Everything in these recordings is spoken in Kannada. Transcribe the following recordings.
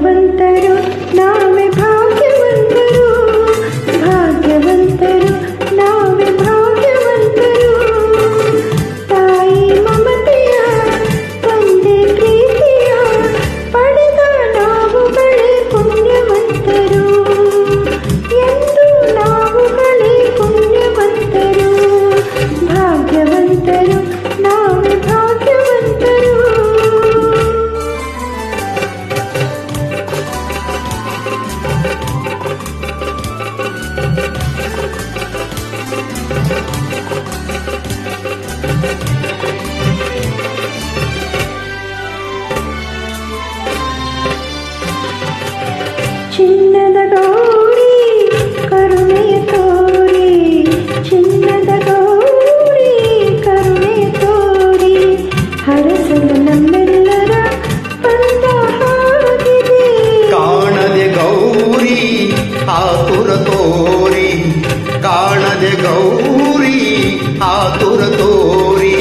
ಭಾಗ್ಯವಂತರು ನಾವೇ ಭಾಗ್ಯವಂತರು, ಭಾಗ್ಯವಂತರು ನಾವೇ ಭಾಗ್ಯವಂತರು. ತಾಯಿ ಮಮತೆಯ ತಂದೆ ಪ್ರೀತಿಯ ಪಡೆದ ನಾವುಗಳೇ ಪುಣ್ಯವಂತರು, ಎಂದು ನಾವುಗಳೇ ಪುಣ್ಯವಂತರು. ಭಾಗ್ಯವಂತರು ನಾವೇ ಭಾಗ್ಯವಂತರು. ಚಿನ್ನದ ಗೌರಿ ಕರುಣೆಯ ತೋರಿ, ಚಿನ್ನದ ಗೌರಿ ಕರುಣೆಯ ತೋರಿ, ಹರಸಲು ನಮ್ಮೆಲ್ಲರ ಬಂದ ಹಾಗಿದೆ. ಕಾಣದೆ ಗೌರಿ ಆತುರ ತೋರಿ, ಕಾಣದೆ ಗೌರಿ ಆತುರ ತೋರಿ,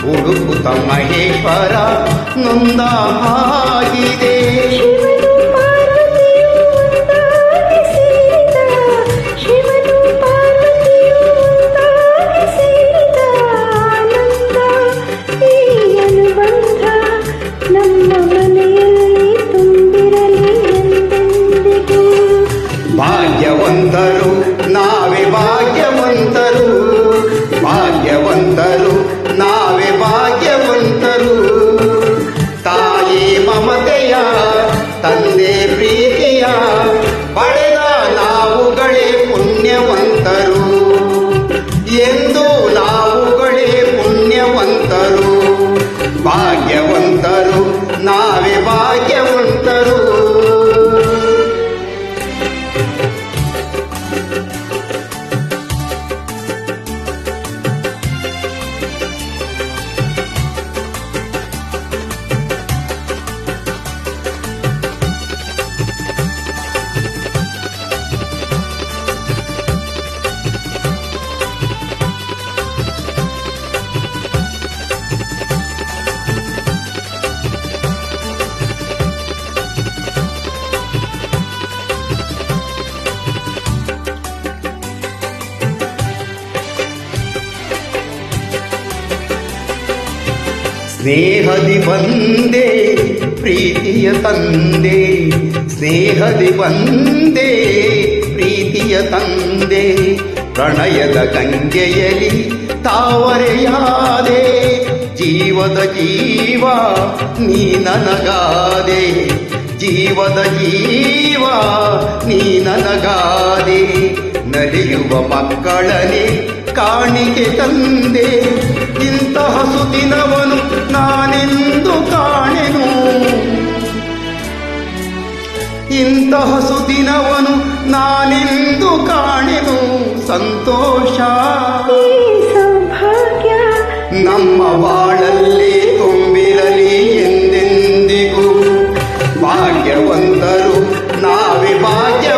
ಹುಡುಕುತ್ತ ಮಹೇಶ್ವರ ನೊಂದ ಹಾಗಿದೆ. ಶಿವನು ಪಾರ್ವತಿಯು ಒಂದಾಗಿ ಸೇರಿದ, ಶಿವನು ಪಾರ್ವತಿಯು ಒಂದಾಗಿ ಸೇರಿದ ಆನಂದ ಈ ಅನುಬಂಧ ನಮ್ಮ ಮನೆಯಲ್ಲಿ ತುಂಬಿರಲಿ ಎಂದೆಂದಿಗೂ. ಭಾಗ್ಯವಂತರು ನಾವೇ ಭಾಗ್ಯವಂತರು, ಭಾಗ್ಯವಂತರು ನಾವೇ ಭಾಗ್ಯವಂತರು. ತಾಯಿ ಮಮತೆಯ ತಂದೆ ಪ್ರೀತಿಯ ಪಡೆದ ನಾವುಗಳೇ ಪುಣ್ಯವಂತರು, ಎಂದು ನಾವುಗಳೇ ಪುಣ್ಯವಂತರು. ಭಾಗ್ಯವಂತರು ನಾವೇ ಭಾಗ್ಯವಂತರು. ಸ್ನೇಹದಿ ಬಂದೆ ಪ್ರೀತಿಯ ತಂದೆ, ಸ್ನೇಹದಿ ಬಂದೆ ಪ್ರೀತಿಯ ತಂದೆ, ಪ್ರಣಯದ ಗಂಗೆಯಲಿ ತಾವರೆಯಾದೆ, ಜೀವದ ಜೀವ ನೀ ನನಗಾದೆ, ಜೀವದ ಜೀವ ನೀ ನನಗಾದೆ. ನಲಿಯುವ ಮಕ್ಕಳನೆ ಕಾಣಿಕೆ ತಂದೆ, ಇಂತಹ ಸುದಿನವನು ನಾನೆಂದು ಕಾಣೆನು, ಇಂತಹ ಸುದಿನವನು ನಾನೆಂದು ಕಾಣೆನು. ಸಂತೋಷ ಸೌಭಾಗ್ಯ ನಮ್ಮ ಬಾಳಲ್ಲಿ ತುಂಬಿರಲಿ ಎಂದೆಂದಿಗೂ. ಭಾಗ್ಯವಂತರು ನಾವೇ ಭಾಗ್ಯ